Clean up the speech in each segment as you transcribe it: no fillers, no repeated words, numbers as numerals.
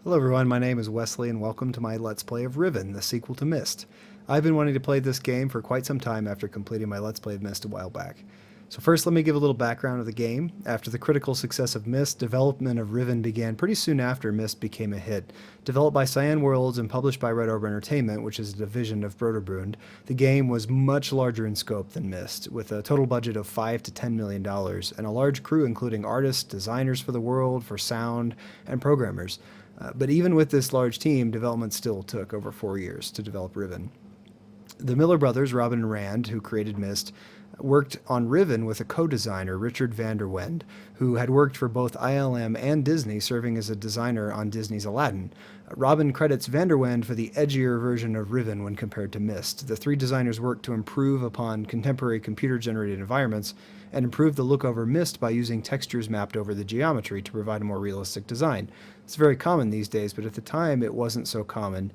Hello everyone, my name is Wesley and welcome to my Let's Play of Riven, the sequel to Myst. I've been wanting to play this game for quite some time after completing my Let's Play of Myst a while back. So first let me give a little background of the game. After the critical success of Myst, development of Riven began pretty soon after Myst became a hit. Developed by Cyan Worlds and published by Red Orb Entertainment, which is a division of Broderbund, the game was much larger in scope than Myst, with a total budget of $5 to $10 million, and a large crew including artists, designers for the world, for sound, and programmers. But even with this large team, development still took over 4 years to develop Riven. The Miller brothers, Robin and Rand, who created Myst, worked on Riven with a co-designer, Richard van der Wende, who had worked for both ILM and Disney, serving as a designer on Disney's Aladdin. Robin credits van der Wende for the edgier version of Riven when compared to Myst. The three designers worked to improve upon contemporary computer-generated environments and improve the look over Myst by using textures mapped over the geometry to provide a more realistic design. It's very common these days, but at the time it wasn't so common.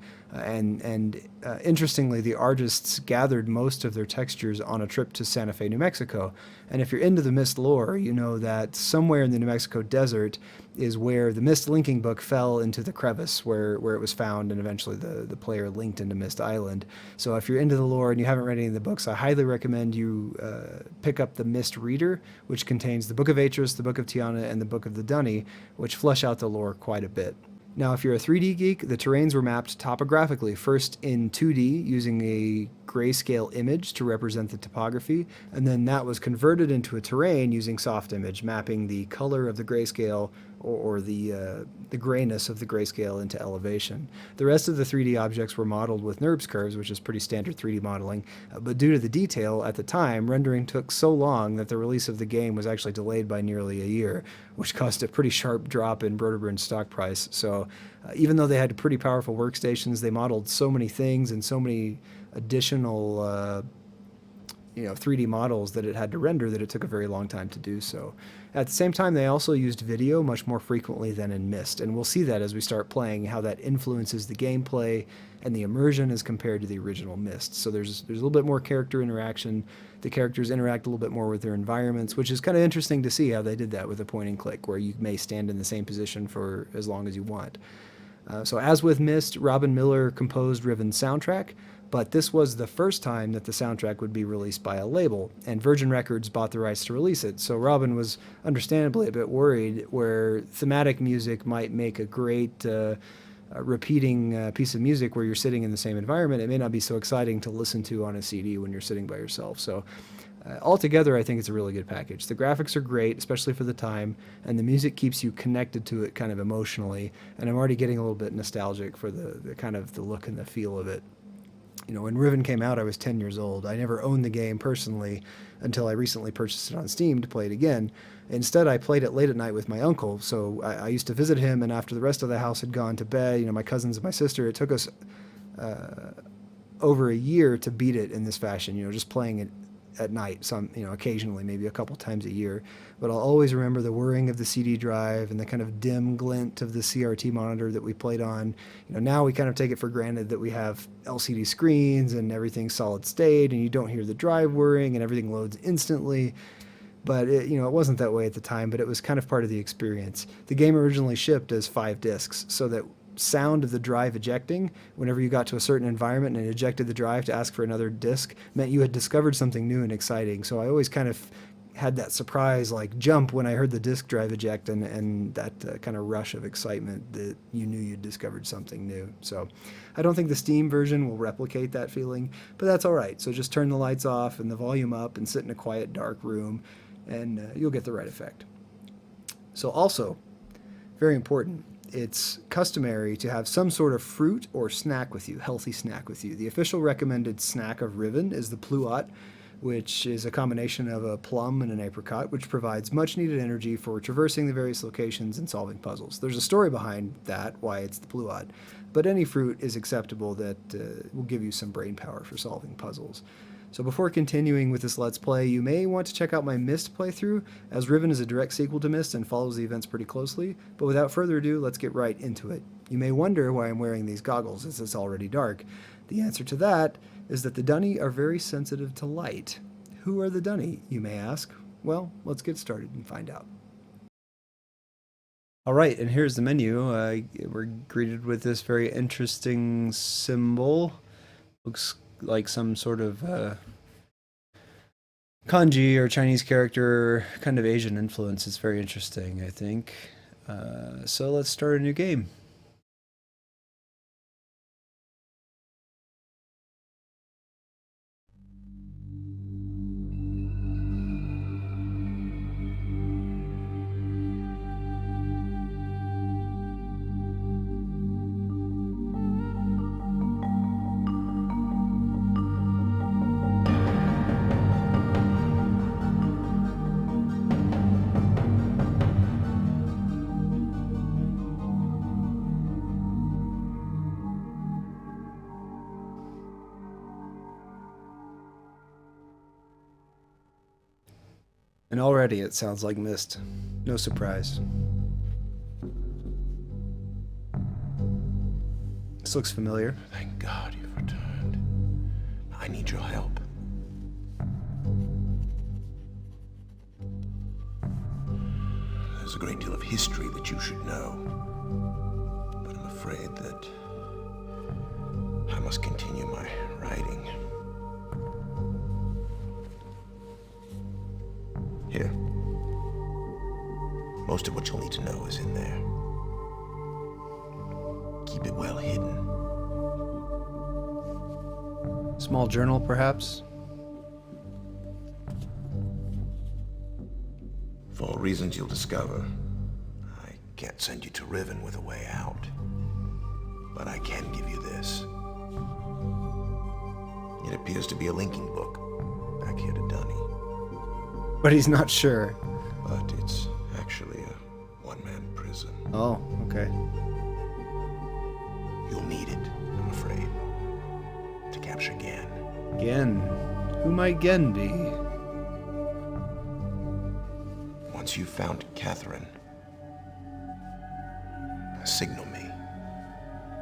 Interestingly, the artists gathered most of their textures on a trip to Santa Fe, New Mexico. And if you're into the Myst lore, you know that somewhere in the New Mexico desert is where the Myst linking book fell into the crevice where it was found, and eventually the player linked into Myst Island. So if you're into the lore and you haven't read any of the books, I highly recommend you pick up the Myst Reader, which contains the Book of Atris, the Book of Tiana, and the Book of the Dunny, which flesh out the lore quite a bit. Now, if you're a 3D geek, the terrains were mapped topographically, first in 2D using a grayscale image to represent the topography, and then that was converted into a terrain using soft image, mapping the color of the grayscale or the grayness of the grayscale into elevation. The rest of the 3D objects were modeled with NURBS curves, which is pretty standard 3D modeling, but due to the detail at the time, rendering took so long that the release of the game was actually delayed by nearly a year, which caused a pretty sharp drop in Broderbund's stock price. So even though they had pretty powerful workstations, they modeled so many things and so many additional 3D models that it had to render that it took a very long time to do so. At the same time, they also used video much more frequently than in Myst, and we'll see that as we start playing, how that influences the gameplay and the immersion as compared to the original Myst. So there's a little bit more character interaction. The characters interact a little bit more with their environments, which is kind of interesting to see how they did that with a point and click, where you may stand in the same position for as long as you want. So as with Myst, Robin Miller composed Riven's soundtrack, but this was the first time that the soundtrack would be released by a label, and Virgin Records bought the rights to release it. So Robin was understandably a bit worried where thematic music might make a great repeating piece of music where you're sitting in the same environment. It may not be so exciting to listen to on a CD when you're sitting by yourself. So altogether, I think it's a really good package. The graphics are great, especially for the time, and the music keeps you connected to it kind of emotionally, and I'm already getting a little bit nostalgic for the kind of the look and the feel of it. You know, when Riven came out, I was 10 years old. I never owned the game personally until I recently purchased it on Steam to play it again. Instead, I played it late at night with my uncle. So I used to visit him, and after the rest of the house had gone to bed, my cousins and my sister, it took us over a year to beat it in this fashion, just playing it at night, occasionally, maybe a couple times a year. But I'll always remember the whirring of the CD drive and the kind of dim glint of the CRT monitor that we played on. Now we kind of take it for granted that we have LCD screens and everything's solid state and you don't hear the drive whirring and everything loads instantly. But it wasn't that way at the time, but it was kind of part of the experience. The game originally shipped as 5 discs, so that sound of the drive ejecting whenever you got to a certain environment and ejected the drive to ask for another disc meant you had discovered something new and exciting. So I always kind of had that surprise jump when I heard the disc drive eject, and that kind of rush of excitement that you knew you'd discovered something new. So I don't think the Steam version will replicate that feeling, but that's all right. So just turn the lights off and the volume up and sit in a quiet dark room and you'll get the right effect. So also, very important, it's customary to have some sort of fruit or snack with you, healthy snack with you. The official recommended snack of Riven is the Pluot, which is a combination of a plum and an apricot, which provides much needed energy for traversing the various locations and solving puzzles. There's a story behind that, why it's the Pluot, but any fruit is acceptable that will give you some brain power for solving puzzles. So before continuing with this Let's Play, you may want to check out my Myst playthrough, as Riven is a direct sequel to Myst and follows the events pretty closely, but without further ado, let's get right into it. You may wonder why I'm wearing these goggles, as it's already dark. The answer to that is that the Dunny are very sensitive to light. Who are the Dunny, you may ask? Well, let's get started and find out. All right, and here's the menu. We're greeted with this very interesting symbol. Looks like some sort of kanji or Chinese character, kind of Asian influence. It's very interesting, I think. So let's start a new game. And already it sounds like Myst. No surprise. This looks familiar. Thank God you've returned. I need your help. There's a great deal of history that you should know. But I'm afraid that I must continue my writing. Here. Most of what you'll need to know is in there. Keep it well hidden. Small journal, perhaps? For reasons you'll discover, I can't send you to Riven with a way out. But I can give you this. It appears to be a linking book back here to Dunny. But he's not sure. But it's actually a one-man prison. Oh, okay. You'll need it, I'm afraid, to capture Gan. Gen. Who might Gen be? Once you've found Catherine, signal me,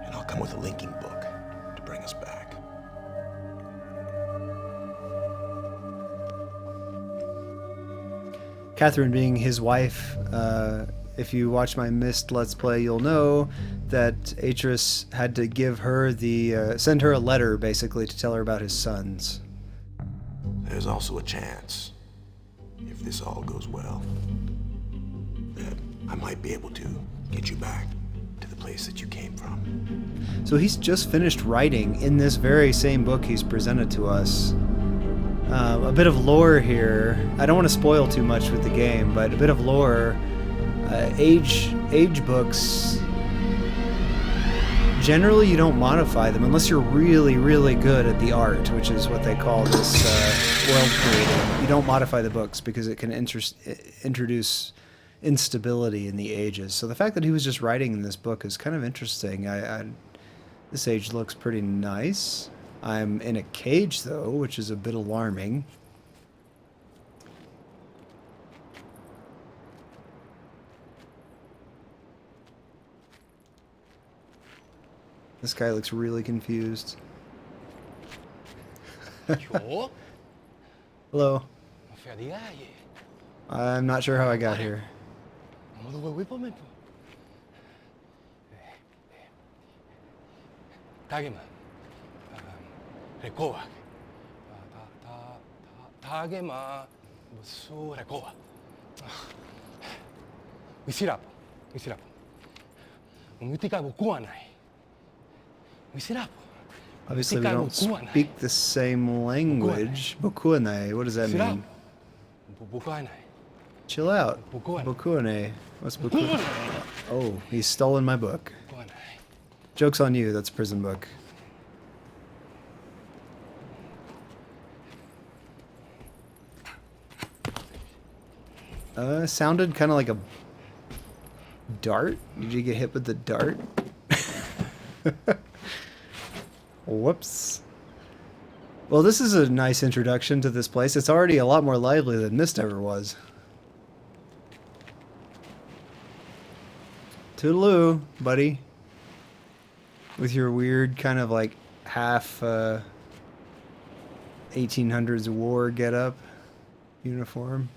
and I'll come with a linking book to bring us back. Catherine being his wife. If you watch my Myst Let's Play, you'll know that Atris had to give her send her a letter, basically, to tell her about his sons. There's also a chance, if this all goes well, that I might be able to get you back to the place that you came from. So he's just finished writing in this very same book he's presented to us. A bit of lore here. I don't want to spoil too much with the game, but a bit of lore. Age books, generally you don't modify them unless you're really, really good at the art, which is what they call this world creating. You don't modify the books because it can introduce instability in the ages. So the fact that he was just writing in this book is kind of interesting. This age looks pretty nice. I'm in a cage, though, which is a bit alarming. This guy looks really confused. Hello. I'm not sure how I got here. Obviously, we don't speak the same language. Bokuane, what does that mean? Chill out. Bokuane. What's Bokuane? Oh, he's stolen my book. Joke's on you, that's a prison book. Sounded kind of like a dart. Did you get hit with the dart? Whoops. Well, this is a nice introduction to this place. It's already a lot more lively than Myst ever was. Toodaloo, buddy. With your weird kind of like half 1800s war getup uniform.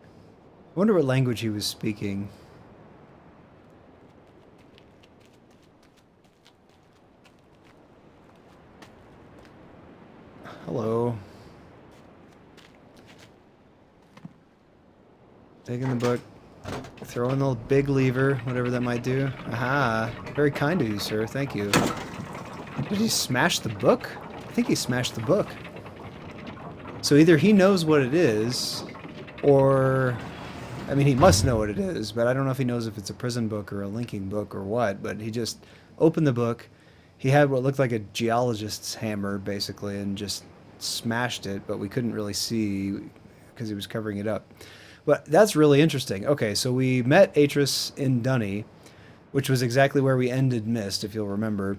I wonder what language he was speaking. Hello. Taking the book. Throw in the big lever, whatever that might do. Aha. Very kind of you, sir. Thank you. Did he smash the book? I think he smashed the book. So either he knows what it is, or... I mean, he must know what it is, but I don't know if he knows if it's a prison book or a linking book or what, but he just opened the book. He had what looked like a geologist's hammer, basically, and just smashed it, but we couldn't really see because he was covering it up. But that's really interesting. Okay, so we met Atris in Dunny, which was exactly where we ended Myst, if you'll remember.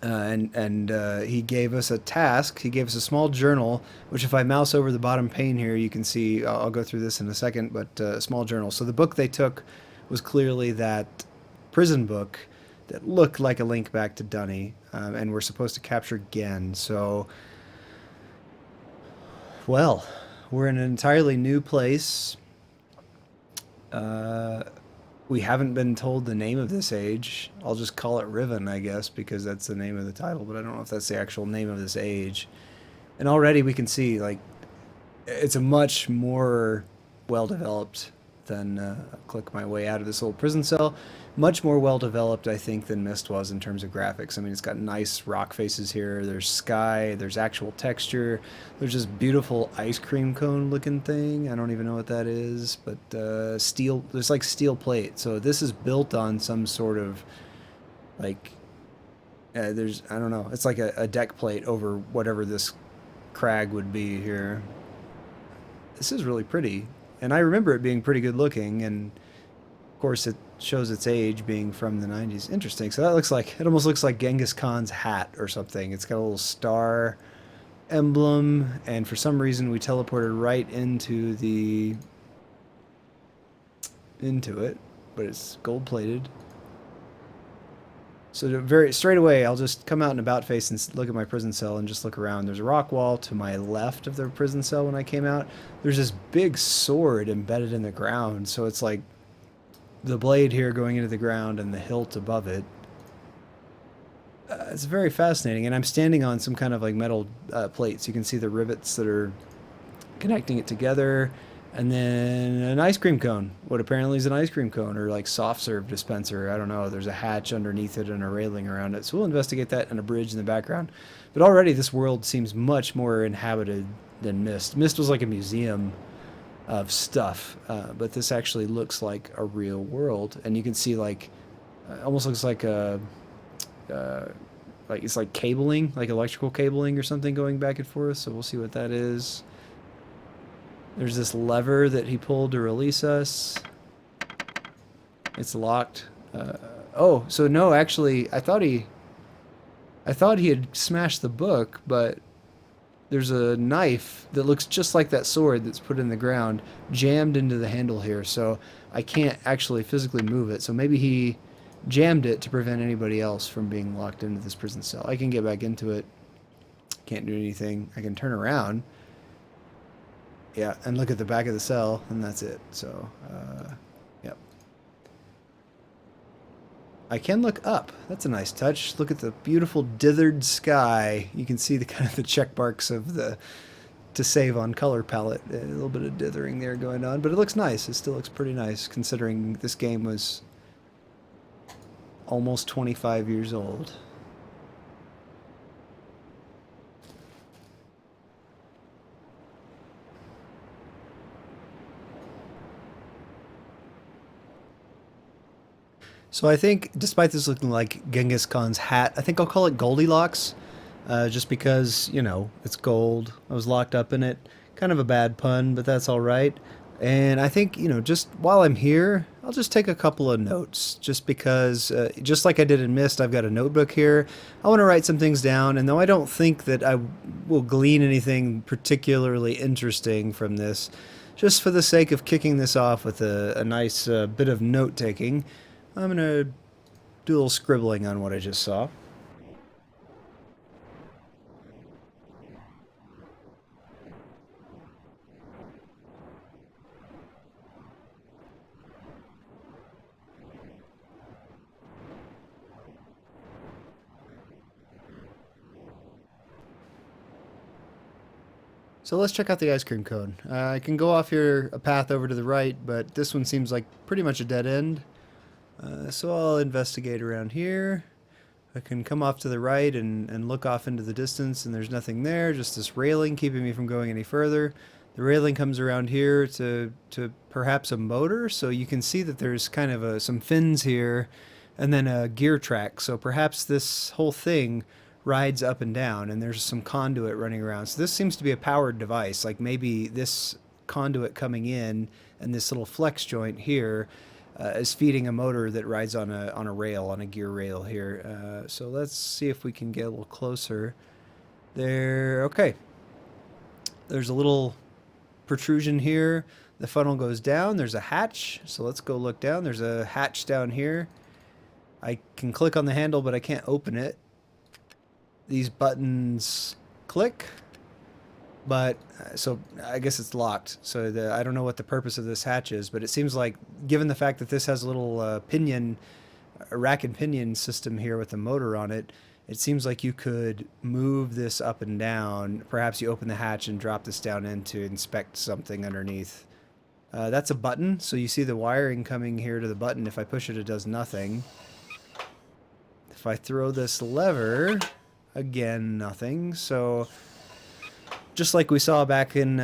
He gave us a task. He gave us a small journal, which if I mouse over the bottom pane here, you can see, I'll go through this in a second, but a small journal. So the book they took was clearly that prison book that looked like a link back to Dunny, and we're supposed to capture Gen. So, well, we're in an entirely new place. We haven't been told the name of this age. I'll just call it Riven, I guess, because that's the name of the title, but I don't know if that's the actual name of this age. And already we can see, like, it's a much more well-developed than, click my way out of this old prison cell. Much more well-developed, I think, than Myst was in terms of graphics. I mean, it's got nice rock faces here. There's sky. There's actual texture. There's this beautiful ice cream cone looking thing. I don't even know what that is, but steel. There's like steel plate. So this is built on some sort of like. There's I don't know. It's like a deck plate over whatever this crag would be here. This is really pretty, and I remember it being pretty good looking, and of course it shows its age being from the 90s. Interesting. So that looks like, it almost looks like Genghis Khan's hat or something. It's got a little star emblem, and for some reason we teleported right into it, but it's gold plated. So very straight away, I'll just come out in about face and look at my prison cell and just look around. There's a rock wall to my left of the prison cell when I came out. There's this big sword embedded in the ground, so it's like the blade here going into the ground and the hilt above it. It's very fascinating, and I'm standing on some kind of like metal plates. You can see the rivets that are connecting it together, and then an ice cream cone. What apparently is an ice cream cone, or like soft serve dispenser. I don't know. There's a hatch underneath it and a railing around it. So we'll investigate that, and a bridge in the background. But already this world seems much more inhabited than Myst. Myst was like a museum of stuff, but this actually looks like a real world, and you can see like almost looks like a like it's like cabling, like electrical cabling or something going back and forth. So we'll see what that is. There's this lever that he pulled to release us. It's locked. Oh, so no, actually, I thought he had smashed the book, but there's a knife that looks just like that sword that's put in the ground, jammed into the handle here, so I can't actually physically move it. So maybe he jammed it to prevent anybody else from being locked into this prison cell. I can get back into it. Can't do anything. I can turn around. Yeah, and look at the back of the cell, and that's it. So, yep. I can look up. That's a nice touch. Look at the beautiful dithered sky. You can see the kind of the check marks of the to save on color palette. A little bit of dithering there going on, but it looks nice. It still looks pretty nice considering this game was almost 25 years old. So I think, despite this looking like Genghis Khan's hat, I think I'll call it Goldilocks, just because, you know, it's gold. I was locked up in it. Kind of a bad pun, but that's all right. And I think, you know, just while I'm here, I'll just take a couple of notes, just because, just like I did in Myst, I've got a notebook here. I want to write some things down, and though I don't think that I will glean anything particularly interesting from this, just for the sake of kicking this off with a nice bit of note-taking, I'm going to do a little scribbling on what I just saw. So let's check out the ice cream cone. I can go off here a path over to the right, but this one seems like pretty much a dead end. So I'll investigate around here. I can come off to the right and look off into the distance, and there's nothing there, just this railing keeping me from going any further. The railing comes around here to perhaps a motor, so you can see that there's kind of some fins here, and then a gear track. So perhaps this whole thing rides up and down, and there's some conduit running around. So this seems to be a powered device, like maybe this conduit coming in and this little flex joint here is feeding a motor that rides on a rail, on a gear rail here. So let's see if we can get a little closer. There, okay. There's a little protrusion here. The funnel goes down. There's a hatch. So let's go look down. There's a hatch down here. I can click on the handle, but I can't open it. These buttons click, but so I guess it's locked. So I don't know what the purpose of this hatch is, but it seems like, given the fact that this has a little pinion, a rack and pinion system here with a motor on it, it seems like you could move this up and down. Perhaps you open the hatch and drop this down in to inspect something underneath. That's a button, so you see the wiring coming here to the button. If I push it, it does nothing. If I throw this lever, again, nothing. So just like we saw back in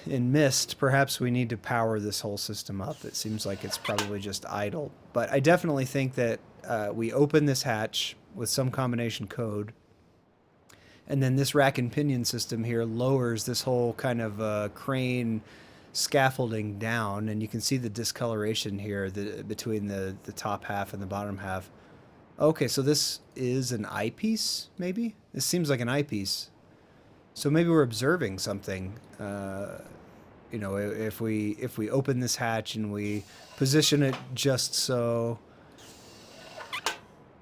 Myst, perhaps we need to power this whole system up. It seems like it's probably just idle. But I definitely think that we open this hatch with some combination code, and then this rack and pinion system here lowers this whole kind of crane scaffolding down, and you can see the discoloration here between the top half and the bottom half. Okay, so this is an eyepiece, maybe? This seems like an eyepiece. So maybe we're observing something. You know, if we open this hatch and we position it just so,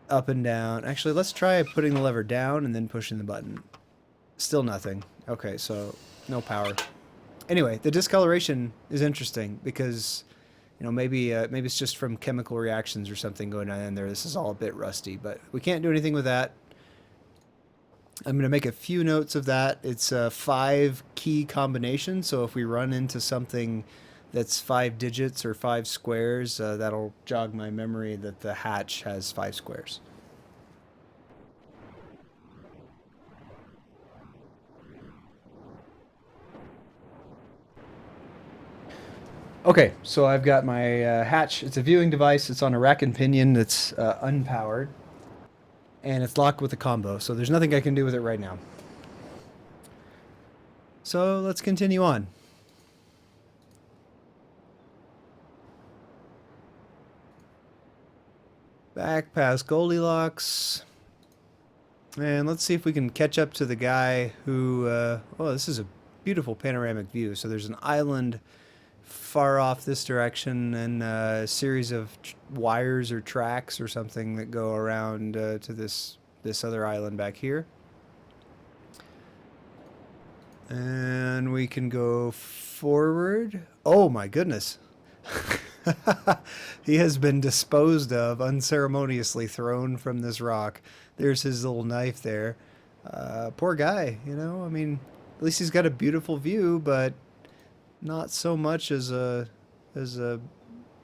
up and down. Actually, let's try putting the lever down and then pushing the button. Still nothing. Okay, so no power. Anyway, the discoloration is interesting because, you know, maybe it's just from chemical reactions or something going on in there. This is all a bit rusty, but we can't do anything with that. I'm going to make a few notes of that. It's a 5 key combination, so if we run into something that's 5 digits or 5 squares, that'll jog my memory that the hatch has 5 squares. Okay, so I've got my hatch. It's a viewing device. It's on a rack and pinion that's unpowered, and it's locked with a combo, so there's nothing I can do with it right now. So let's continue on. Back past Goldilocks. And let's see if we can catch up to the guy who... oh, this is a beautiful panoramic view. So there's an island far off this direction and a series of wires or tracks or something that go around to this other island back here. And we can go forward. Oh my goodness. He has been disposed of, unceremoniously thrown from this rock. There's his little knife there. Poor guy, you know, I mean, at least he's got a beautiful view, but not so much as a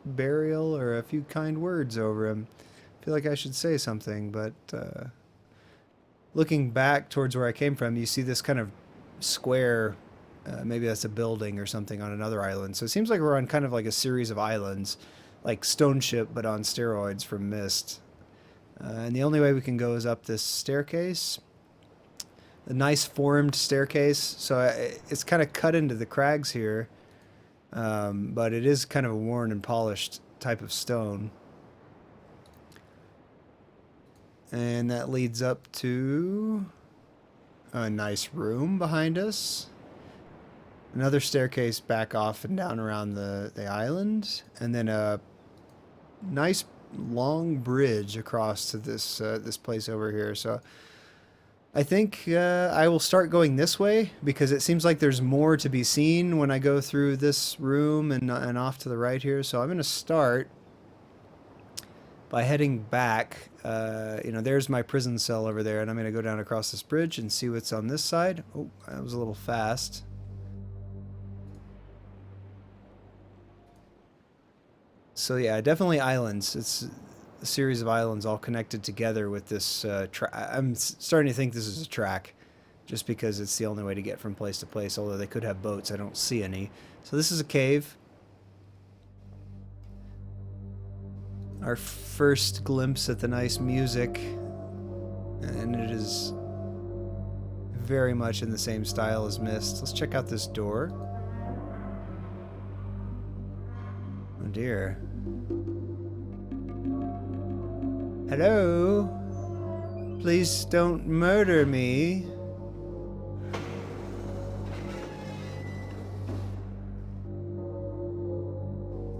burial or a few kind words over him. I feel like I should say something, but looking back towards where I came from, you see this kind of square. Maybe that's a building or something on another island. So it seems like we're on kind of like a series of islands, like Stone Ship, but on steroids from Myst. And the only way we can go is up this staircase. A nice formed staircase. So it's kind of cut into the crags here. But it is kind of a worn and polished type of stone. And that leads up to a nice room behind us. Another staircase back off and down around the island, and then a nice long bridge across to this this place over here. So I think I will start going this way because it seems like there's more to be seen when I go through this room and off to the right here. So I'm going to start by heading back. You know, there's my prison cell over there, and I'm going to go down across this bridge and see what's on this side. Oh, that was a little fast. So yeah, definitely islands. It's a series of islands all connected together with this I'm starting to think this is a track, just because it's the only way to get from place to place, although they could have boats. I don't see any. So this is a cave. Our first glimpse at the nice music, and it is very much in the same style as Myst. Let's check out this door. Oh dear. Hello? Please don't murder me.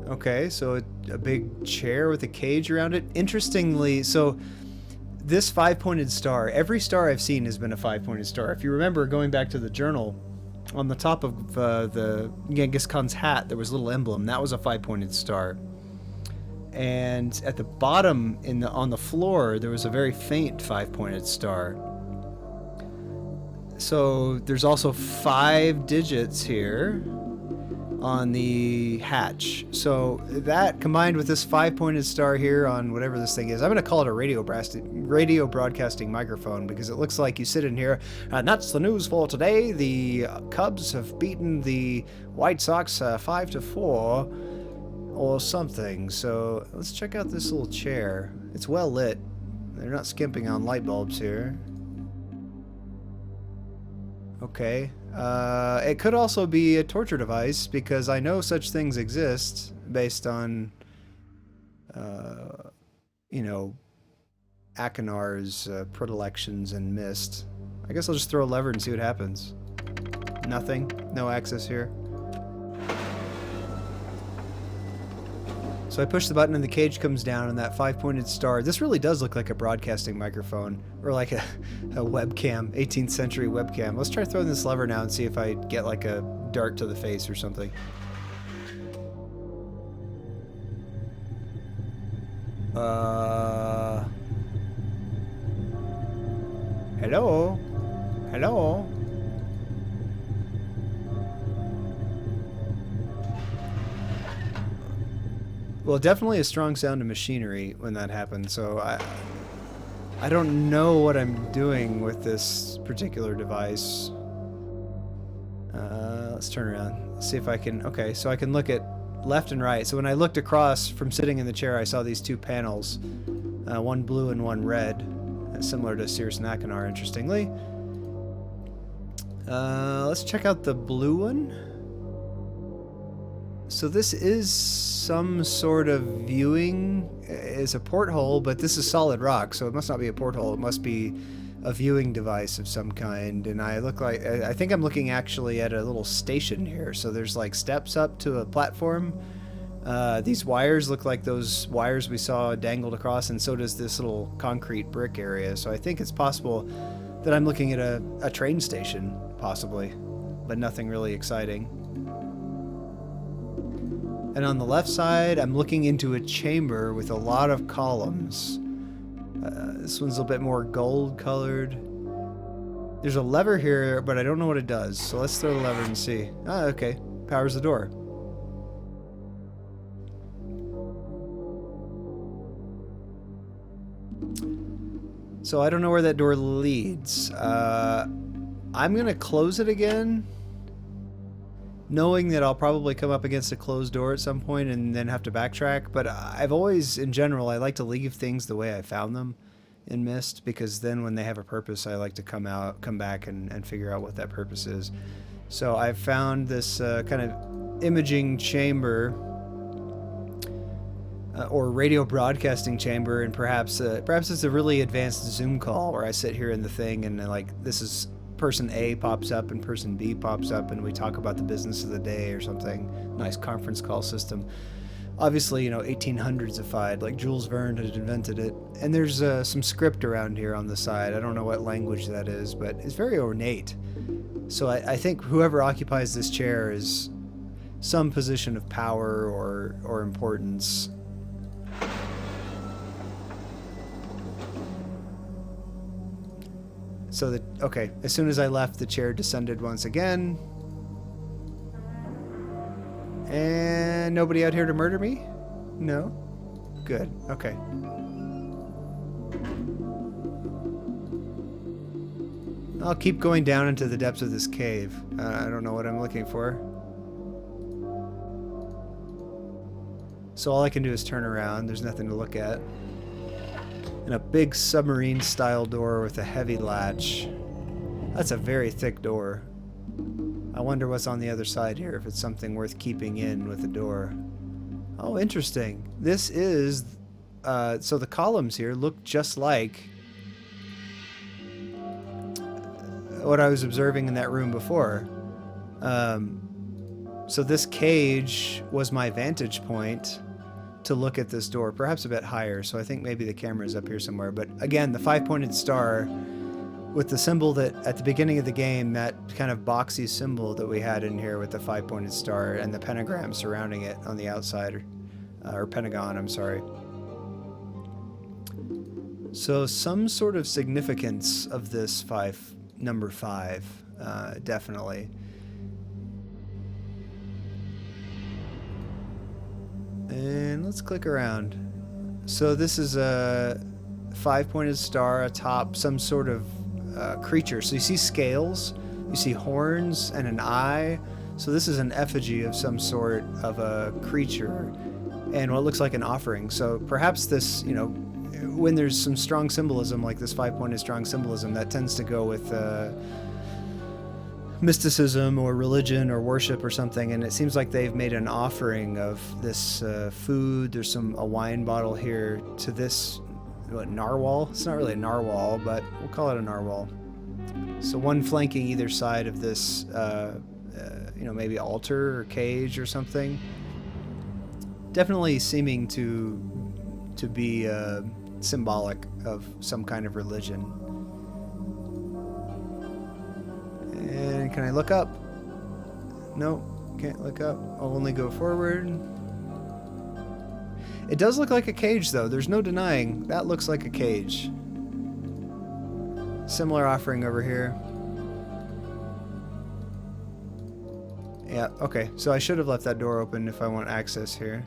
Okay, so a big chair with a cage around it. Interestingly, so this five-pointed star, every star I've seen has been a five-pointed star. If you remember going back to the journal, on the top of the Genghis Khan's hat, there was a little emblem. That was a five-pointed star. And at the bottom, on the floor, there was a very faint five-pointed star. So there's also 5 digits here on the hatch. So that combined with this 5-pointed star here on whatever this thing is, I'm going to call it a radio broadcasting microphone, because it looks like you sit in here, and that's the news for today. The Cubs have beaten the White Sox 5-4 or something. So let's check out this little chair. It's well lit. They're not skimping on light bulbs here. Okay. It could also be a torture device, because I know such things exist based on, you know, Akinar's predilections and Myst. I guess I'll just throw a lever and see what happens. Nothing. No access here. So I push the button and the cage comes down, and that 5-pointed star. This really does look like a broadcasting microphone, or like a webcam, 18th century webcam. Let's try throwing this lever now and see if I get like a dart to the face or something. Hello? Hello? Well, definitely a strong sound of machinery when that happened, so I don't know what I'm doing with this particular device. Let's turn around. Let's see if I can... Okay, so I can look at left and right. So when I looked across from sitting in the chair, I saw these 2 panels. One blue and one red. Similar to Circe and Akinar, interestingly. Let's check out the blue one. So this is some sort of viewing. It's a porthole, but this is solid rock, so it must not be a porthole. It must be a viewing device of some kind. And I think I'm looking actually at a little station here. So there's like steps up to a platform. These wires look like those wires we saw dangled across, and so does this little concrete brick area. So I think it's possible that I'm looking at a train station, possibly, but nothing really exciting. And on the left side, I'm looking into a chamber with a lot of columns. This one's a bit more gold colored. There's a lever here, but I don't know what it does. So let's throw the lever and see. Ah, okay. Powers the door. So I don't know where that door leads. I'm going to close it again, knowing that I'll probably come up against a closed door at some point and then have to backtrack. But I've always, in general, I like to leave things the way I found them in Myst, because then when they have a purpose, I like to come back and figure out what that purpose is. So I've found this kind of imaging chamber, or radio broadcasting chamber, and perhaps it's a really advanced Zoom call where I sit here in the thing and like this is person A pops up and person B pops up and we talk about the business of the day or something. Nice conference call system. Obviously, 1800s-ified, like Jules Verne had invented it. And there's some script around here on the side. I don't know what language that is, but it's very ornate. So I think whoever occupies this chair is some position of power or importance. So okay, as soon as I left, the chair descended once again. And nobody out here to murder me? No? Good. Okay. I'll keep going down into the depths of this cave. I don't know what I'm looking for. So all I can do is turn around. There's nothing to look at. And a big submarine-style door with a heavy latch. That's a very thick door. I wonder what's on the other side here, if it's something worth keeping in with the door. Oh, interesting. This is... so the columns here look just like what I was observing in that room before. So this cage was my vantage point to look at this door, perhaps a bit higher, so I think maybe the camera is up here somewhere. But again, the 5-pointed star with the symbol that at the beginning of the game, that kind of boxy symbol that we had in here with the 5-pointed star and the pentagram surrounding it on the outside, or pentagon, I'm sorry. So some sort of significance of this number 5, definitely. And let's click around. So this is a 5-pointed star atop some sort of creature. So you see scales, you see horns and an eye. So this is an effigy of some sort of a creature and what looks like an offering. So perhaps this, you know, when there's some strong symbolism like this 5-pointed strong symbolism, that tends to go with mysticism or religion or worship or something, and it seems like they've made an offering of this food. There's a wine bottle here to this narwhal. It's not really a narwhal, but we'll call it a narwhal. So one flanking either side of this, you know, maybe altar or cage or something. Definitely seeming to be symbolic of some kind of religion. And can I look up? No, can't look up. I'll only go forward. It does look like a cage, though. There's no denying that looks like a cage. Similar offering over here. Yeah, okay. So I should have left that door open if I want access here.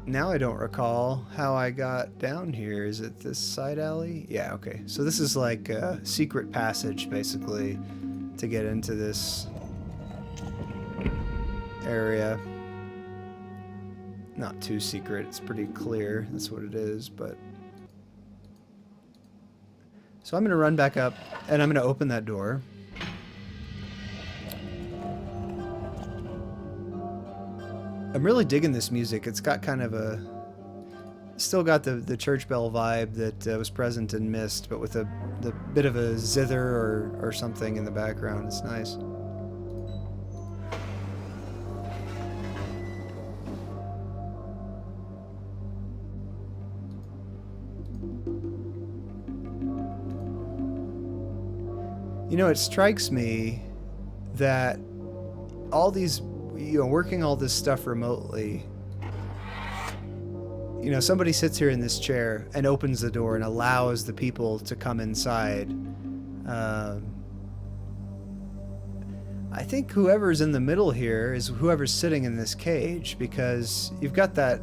Now I don't recall how I got down here. Is it this side alley? Yeah, okay. So this is like a secret passage, basically, to get into this area. Not too secret. It's pretty clear. That's what it is, but... So I'm going to run back up, and I'm going to open that door. I'm really digging this music. It's got kind of a... Still got the church bell vibe that was present in Myst, but with the bit of a zither or something in the background. It's nice. You know, it strikes me that all these... You know, working all this stuff remotely, you know, somebody sits here in this chair and opens the door and allows the people to come inside. I think whoever's in the middle here is whoever's sitting in this cage, because you've got that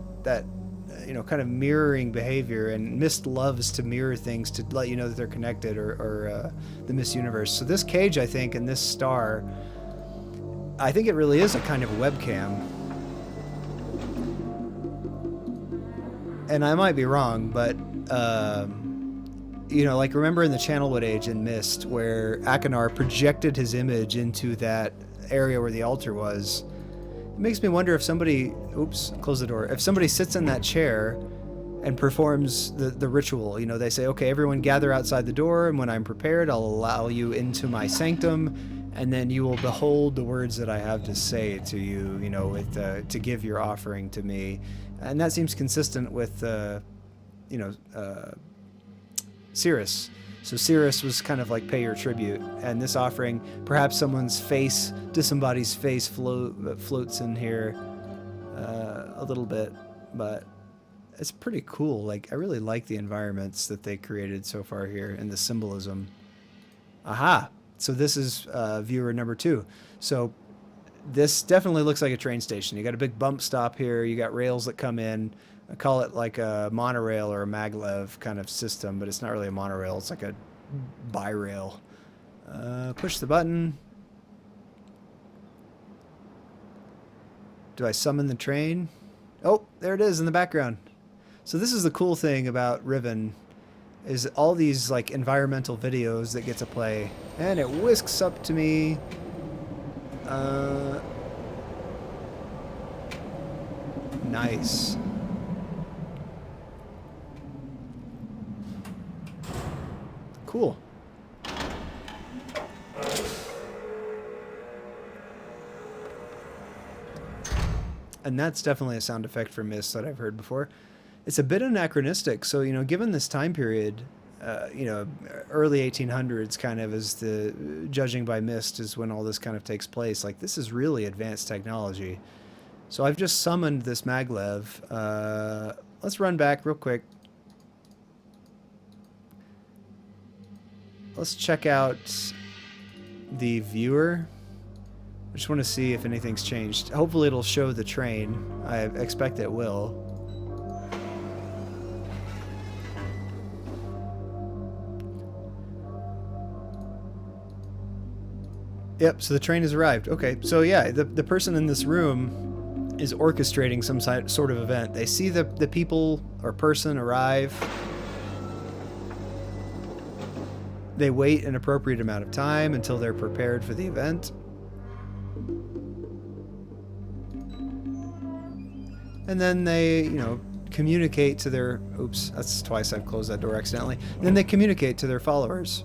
you know, kind of mirroring behavior, and Myst loves to mirror things to let you know that they're connected, or the Myst universe. So this cage, I think, and this star, I think it really is a kind of webcam. And I might be wrong, but, you know, like remember in the Channelwood Age in Myst, where Akinar projected his image into that area where the altar was. It makes me wonder if somebody, oops, close the door. If somebody sits in that chair and performs the ritual, you know, they say, okay, everyone gather outside the door, and when I'm prepared, I'll allow you into my sanctum, and then you will behold the words that I have to say to you, you know, with, to give your offering to me. And that seems consistent with, you know, Cirrus. So Cirrus was kind of like pay your tribute. And this offering, perhaps someone's face, disembodied's face floats in here a little bit. But it's pretty cool. Like, I really like the environments that they created so far here and the symbolism. Aha. So this is viewer number 2. So this definitely looks like a train station. You got a big bump stop here. You got rails that come in. I call it like a monorail or a maglev kind of system, but it's not really a monorail. It's like a bi-rail. Push the button. Do I summon the train? Oh, there it is in the background. So this is the cool thing about Riven, is all these like environmental videos that get to play, and it whisks up to me. Nice. Cool. And that's definitely a sound effect for Myst that I've heard before. It's a bit anachronistic. So, you know, given this time period, you know, early 1800s kind of is the, judging by Myst, is when all this kind of takes place. Like, this is really advanced technology. So I've just summoned this maglev. Let's run back real quick. Let's check out the viewer. I just want to see if anything's changed. Hopefully it'll show the train. I expect it will. Yep, so the train has arrived. Okay, so yeah, the person in this room is orchestrating some sort of event. They see the people or person arrive. They wait an appropriate amount of time until they're prepared for the event. And then they, you know, communicate to their... Oops, that's twice I've closed that door accidentally. Then they communicate to their followers.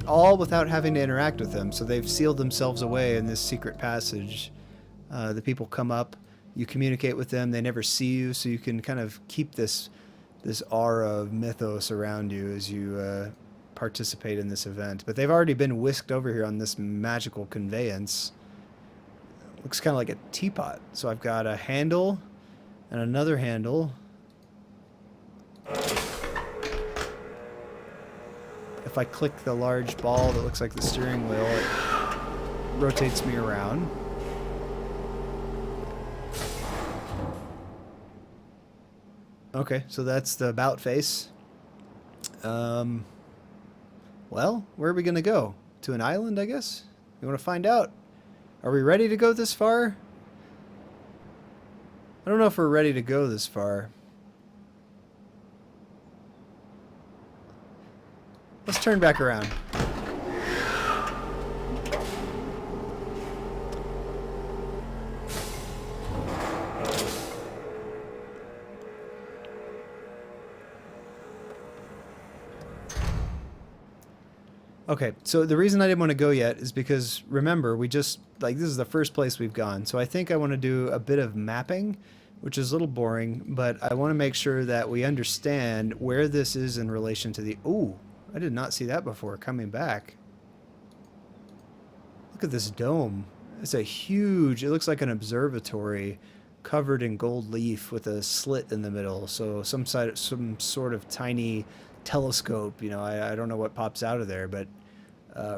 All without having to interact with them. So they've sealed themselves away in this secret passage. The people come up, you communicate with them, they never see you, so you can kind of keep this aura of mythos around you as you participate in this event. But they've already been whisked over here on this magical conveyance. Looks kind of like a teapot. So I've got a handle and another handle. If I click the large ball that looks like the steering wheel, it rotates me around. Okay, so that's the about face. Well, where are we going to go? To an island, I guess? You want to find out? Are we ready to go this far? I don't know if we're ready to go this far. Let's turn back around. Okay, so the reason I didn't want to go yet is because, remember, we just, like, this is the first place we've gone. So I think I want to do a bit of mapping, which is a little boring, but I want to make sure that we understand where this is in relation to the... Ooh, I did not see that before, coming back. Look at this dome. It's a huge, it looks like an observatory covered in gold leaf with a slit in the middle. So some sort of tiny telescope, you know, I don't know what pops out of there, but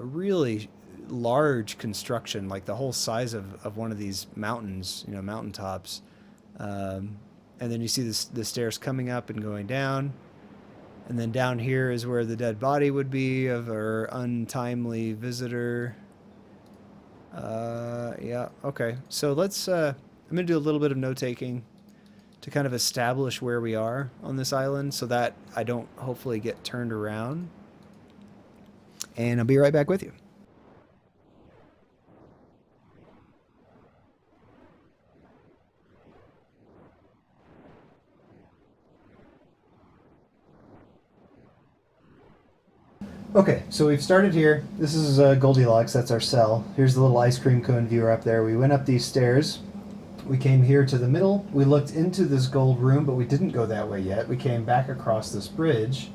really large construction, like the whole size of one of these mountains, you know, mountaintops. And then you see the stairs coming up and going down. And then down here is where the dead body would be of our untimely visitor. Yeah, okay. So let's, I'm going to do a little bit of note-taking to kind of establish where we are on this island so that I don't hopefully get turned around. And I'll be right back with you. Okay, so we've started here. This is Goldilocks, that's our cell. Here's the little ice cream cone viewer up there. We went up these stairs. We came here to the middle. We looked into this gold room, but we didn't go that way yet. We came back across this bridge.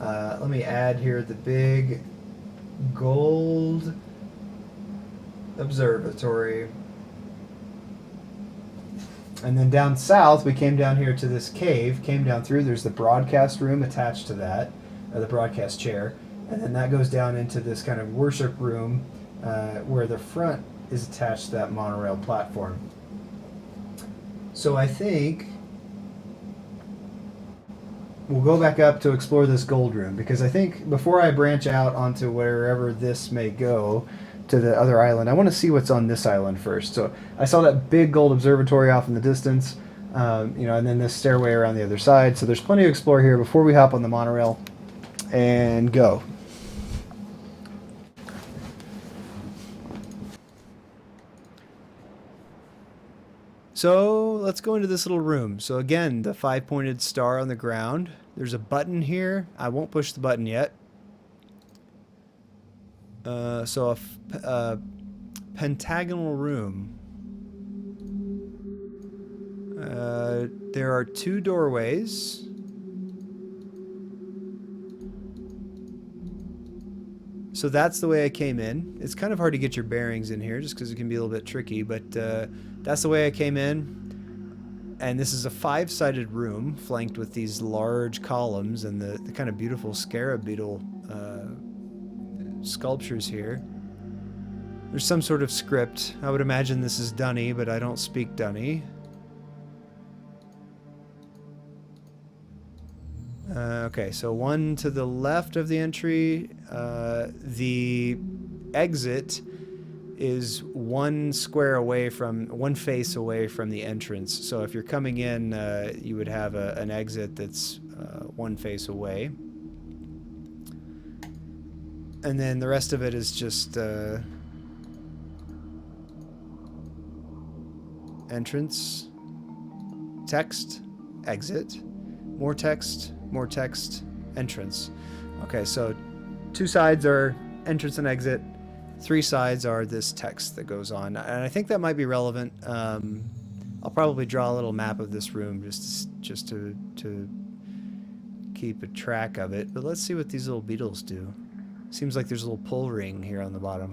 Let me add here the big gold observatory. And then down south, we came down here to this cave, came down through. There's the broadcast room attached to that, the broadcast chair. And then that goes down into this kind of worship room where the front is attached to that monorail platform. So I think we'll go back up to explore this gold room, because I think before I branch out onto wherever this may go to the other island, I want to see what's on this island first. So I saw that big gold observatory off in the distance, and then this stairway around the other side. So there's plenty to explore here before we hop on the monorail and go. So let's go into this little room. So again, the 5-pointed star on the ground. There's a button here. I won't push the button yet. So a pentagonal room. There are 2 doorways. So that's the way I came in. It's kind of hard to get your bearings in here just because it can be a little bit tricky, but that's the way I came in. And this is a 5-sided room flanked with these large columns and the kind of beautiful scarab beetle sculptures here. There's some sort of script. I would imagine this is Dunny, but I don't speak Dunny. Okay, so one to the left of the entry. The exit is one face away from the entrance. So if you're coming in, you would have an exit that's one face away. And then the rest of it is just entrance, text, exit, more text, entrance. Okay, so 2 sides are entrance and exit. 3 sides are this text that goes on. And I think that might be relevant. I'll probably draw a little map of this room just to keep a track of it. But let's see what these little beetles do. Seems like there's a little pull ring here on the bottom.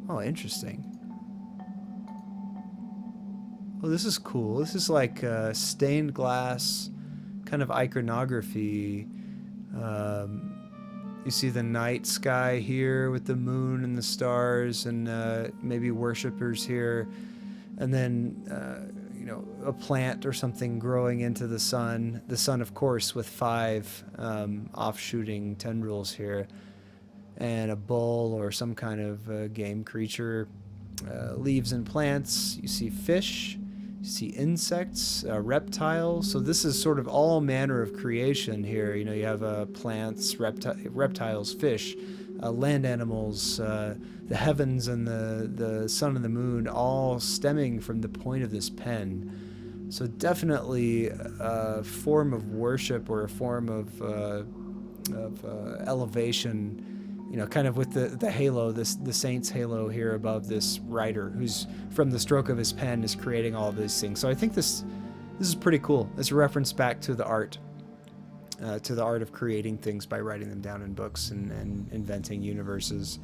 Oh, interesting. Oh, this is cool. This is like stained glass kind of iconography. You see the night sky here with the moon and the stars and maybe worshippers here. And then, a plant or something growing into the sun. The sun, of course, with 5 offshooting tendrils here. And a bull or some kind of game creature. Leaves and plants. You see fish. You see insects, reptiles. So this is sort of all manner of creation here. You have plants, reptiles, fish, land animals, the heavens and the sun and the moon, all stemming from the point of this pen. So definitely a form of worship or a form of elevation. Kind of with the halo, the saint's halo here above this writer, who's from the stroke of his pen is creating all of these things. So I think this is pretty cool. It's a reference back to the art of creating things by writing them down in books and inventing universes.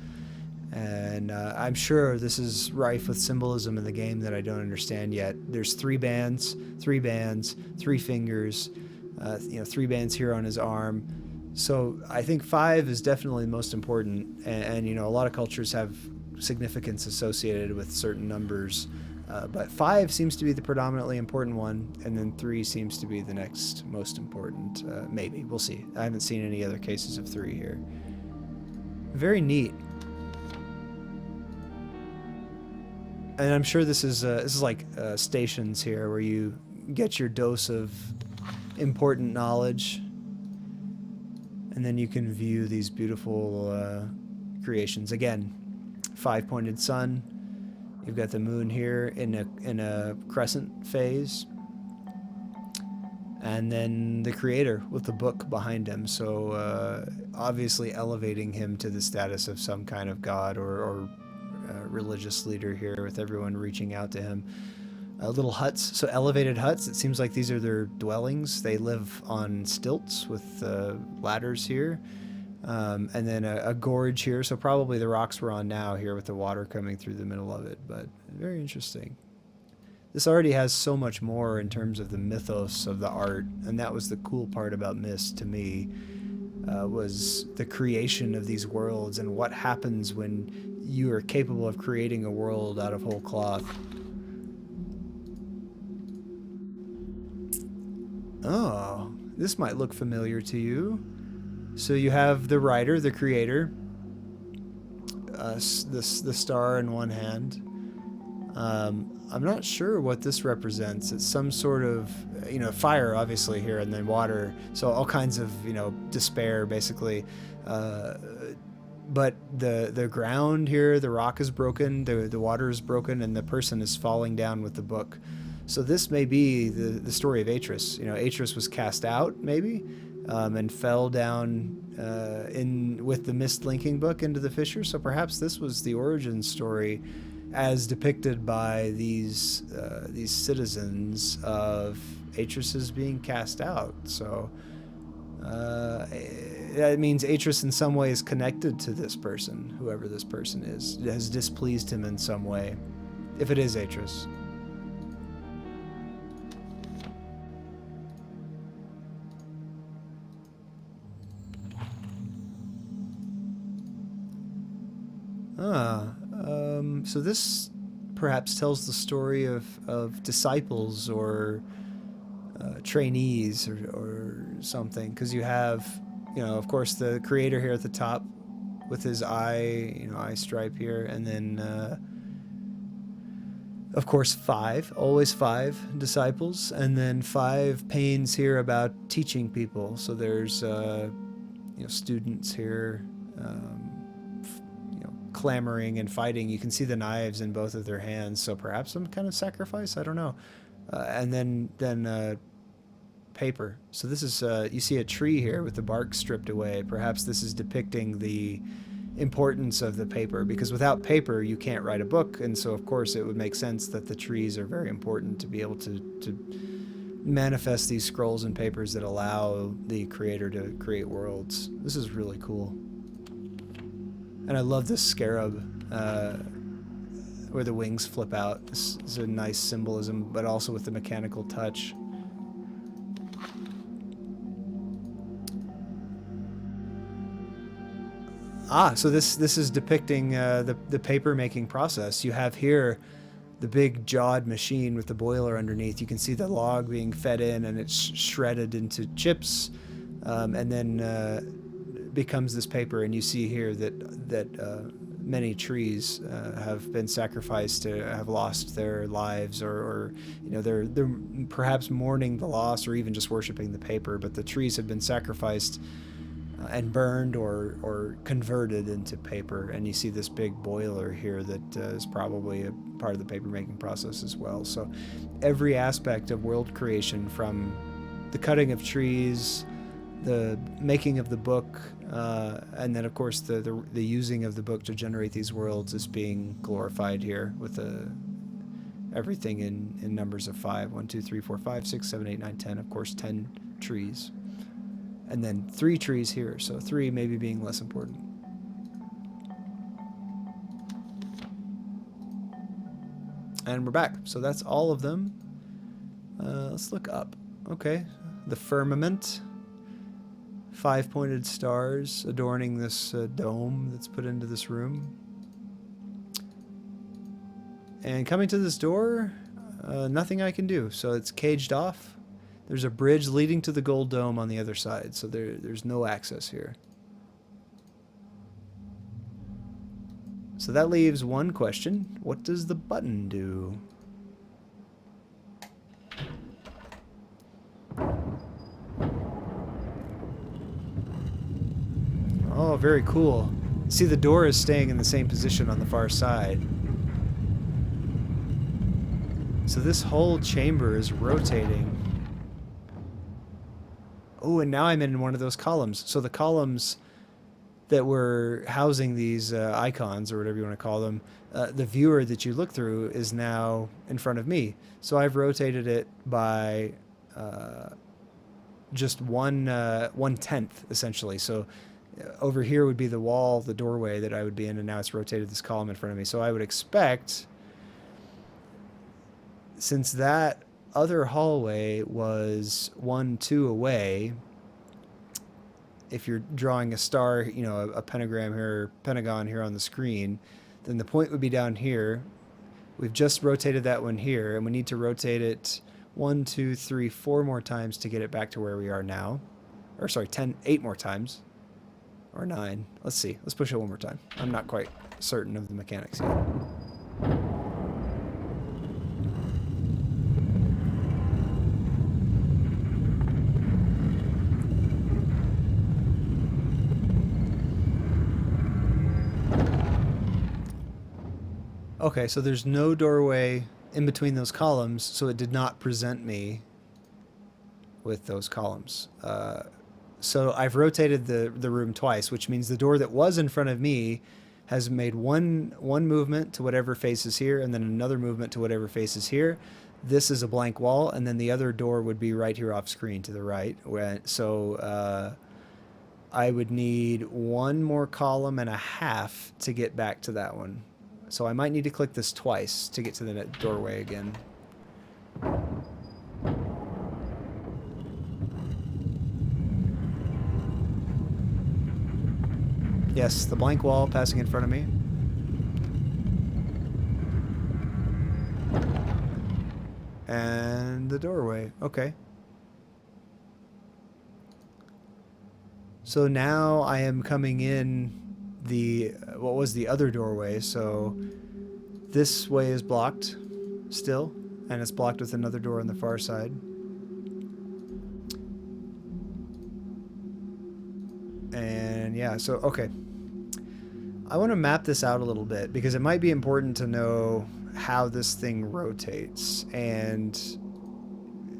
And I'm sure this is rife with symbolism in the game that I don't understand yet. There's 3 bands, 3 fingers, 3 bands here on his arm. So I think 5 is definitely the most important, and a lot of cultures have significance associated with certain numbers, but 5 seems to be the predominantly important one, and then 3 seems to be the next most important. Maybe we'll see. I haven't seen any other cases of 3 here. Very neat. And I'm sure this is like stations here where you get your dose of important knowledge. And then you can view these beautiful creations. Again, 5-pointed sun. You've got the moon here in a crescent phase. And then the creator with the book behind him. So obviously elevating him to the status of some kind of god or religious leader here, with everyone reaching out to him. Little huts, so elevated huts. It seems like these are their dwellings. They live on stilts with ladders here. And then a gorge here, so probably the rocks we're on now here with the water coming through the middle of it, but very interesting. This already has so much more in terms of the mythos of the art, and that was the cool part about Myst to me, was the creation of these worlds and what happens when you are capable of creating a world out of whole cloth. Oh, this might look familiar to you. So you have the writer, the creator, the star in one hand. I'm not sure what this represents. It's some sort of, fire obviously here, and then water. So all kinds of, despair basically. But the ground here, the rock is broken, the water is broken, and the person is falling down with the book. So this may be the story of Atris. Atris was cast out maybe, and fell down in with the Myst linking book into the fissure. So perhaps this was the origin story, as depicted by these citizens of Atris being cast out. So that means Atris in some way is connected to this person, whoever this person is. It has displeased him in some way, if it is Atris. So this perhaps tells the story of disciples or trainees or something, because you have, of course, the creator here at the top with his eye stripe here, and then of course always five disciples, and then 5 panes here about teaching people. So there's students here, clamoring and fighting. You can see the knives in both of their hands, so perhaps some kind of sacrifice, I don't know. And then paper. So this is you see a tree here with the bark stripped away. Perhaps this is depicting the importance of the paper, because without paper you can't write a book, and so of course it would make sense that the trees are very important to be able to manifest these scrolls and papers that allow the creator to create worlds. This is really cool. And I love this scarab where the wings flip out. This is a nice symbolism, but also with the mechanical touch. So this is depicting the paper making process. You have here the big jawed machine with the boiler underneath. You can see the log being fed in, and it's shredded into chips, and then becomes this paper. And you see here that many trees have been sacrificed to have lost their lives, or they're perhaps mourning the loss, or even just worshiping the paper. But the trees have been sacrificed and burned or converted into paper. And you see this big boiler here that is probably a part of the paper making process as well. So every aspect of world creation, from the cutting of trees, the making of the book, and then of course the using of the book to generate these worlds, is being glorified here with everything in numbers of 5. 1, 2, 3, 4, 5, 6, 7, 8, 9, 10. Of course, 10 trees. And then 3 trees here, so 3 maybe being less important. And we're back. So that's all of them. Let's look up. Okay, the firmament. 5-pointed stars adorning this dome that's put into this room. And coming to this door, nothing I can do. So it's caged off. There's a bridge leading to the gold dome on the other side, so there's no access here. So that leaves one question. What does the button do? Oh, very cool. See, the door is staying in the same position on the far side. So this whole chamber is rotating. Oh, and now I'm in one of those columns. So the columns that were housing these icons, or whatever you want to call them, the viewer that you look through is now in front of me. So I've rotated it by just 1/10, essentially. So over here would be the wall, the doorway that I would be in, and now it's rotated this column in front of me. So I would expect since that other hallway was 1, 2 away, if you're drawing a star, you know, a pentagram here, pentagon here on the screen, then the point would be down here. We've just rotated that one here, and we need to rotate it 1, 2, 3, 4 more times to get it back to where we are now. Or sorry, 8 more times. Or 9. Let's see. Let's push it one more time. I'm not quite certain of the mechanics yet. Okay, so there's no doorway in between those columns, so it did not present me with those columns. So I've rotated the room twice, which means the door that was in front of me has made one movement to whatever faces here, and then another movement to whatever faces here. This is a blank wall, and then the other door would be right here off screen to the right. So I would need 1 more column and a half to get back to that one. So I might need to click this twice to get to the doorway again. Yes, the blank wall passing in front of me. And the doorway. Okay. So now I am coming in what was the other doorway. So this way is blocked still, and it's blocked with another door on the far side. And yeah, so okay. I want to map this out a little bit because it might be important to know how this thing rotates. And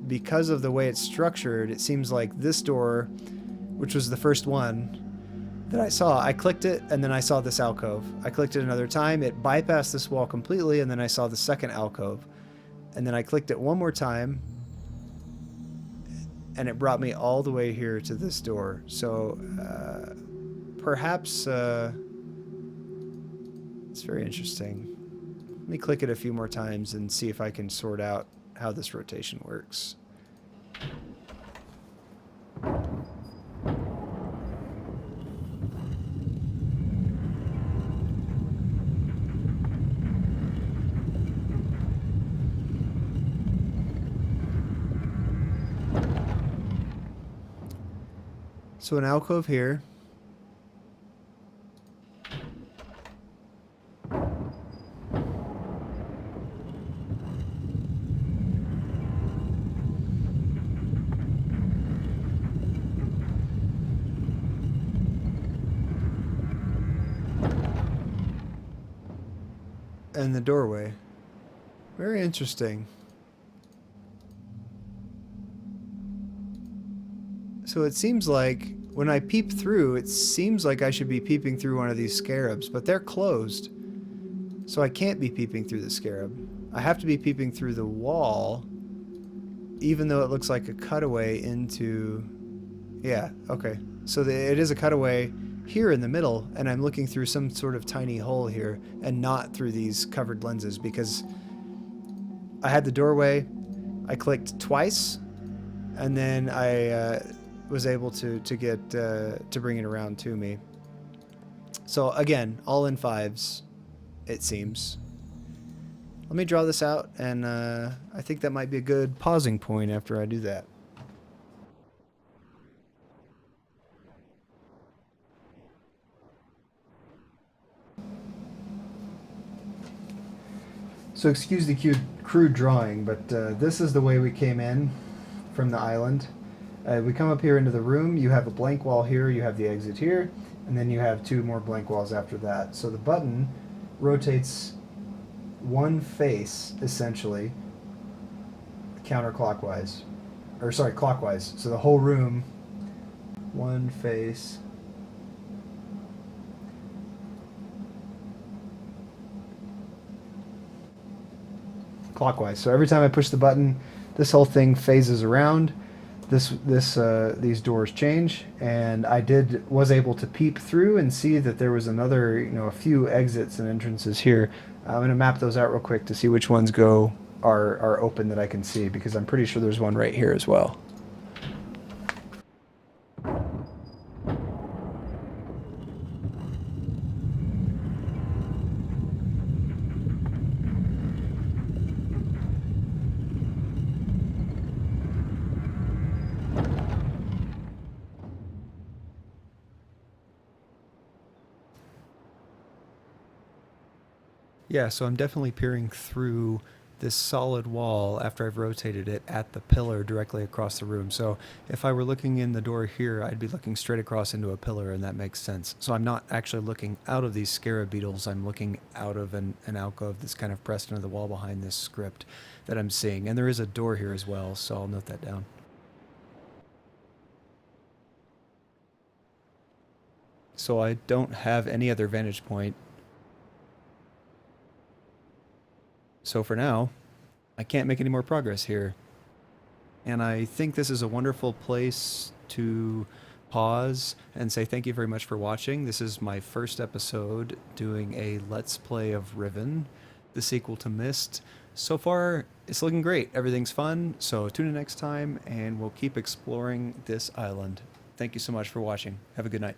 because of the way it's structured, it seems like this door, which was the first one that I saw, I clicked it and then I saw this alcove. I clicked it another time, it bypassed this wall completely, and then I saw the second alcove. And then I clicked it one more time and it brought me all the way here to this door. So perhaps it's very interesting. Let me click it a few more times and see if I can sort out how this rotation works. So an alcove here. And the doorway. Very interesting. So it seems like when I peep through, it seems like I should be peeping through one of these scarabs, but they're closed. So I can't be peeping through the scarab. I have to be peeping through the wall, even though it looks like a cutaway into... Yeah, okay. So it is a cutaway here in the middle, and I'm looking through some sort of tiny hole here and not through these covered lenses because I had the doorway, I clicked twice, and then I was able to bring it around to me. So again, all in 5s, it seems. Let me draw this out, and I think that might be a good pausing point after I do that. So excuse the crude drawing, but this is the way we came in from the island. We come up here into the room, you have a blank wall here, you have the exit here, and then you have 2 more blank walls after that. So the button rotates one face, essentially, counterclockwise. Or sorry, clockwise. So the whole room, one face. Clockwise. So every time I push the button, this whole thing phases around. These doors change, and I was able to peep through and see that there was another, a few exits and entrances here. I'm going to map those out real quick to see which ones go are open that I can see, because I'm pretty sure there's one right here as well. Yeah, so I'm definitely peering through this solid wall after I've rotated it at the pillar directly across the room. So if I were looking in the door here, I'd be looking straight across into a pillar, and that makes sense. So I'm not actually looking out of these scarab beetles. I'm looking out of an alcove that's kind of pressed into the wall behind this script that I'm seeing. And there is a door here as well, so I'll note that down. So I don't have any other vantage point. So for now, I can't make any more progress here. And I think this is a wonderful place to pause and say thank you very much for watching. This is my first episode doing a Let's Play of Riven, the sequel to Myst. So far, it's looking great. Everything's fun. So tune in next time, and we'll keep exploring this island. Thank you so much for watching. Have a good night.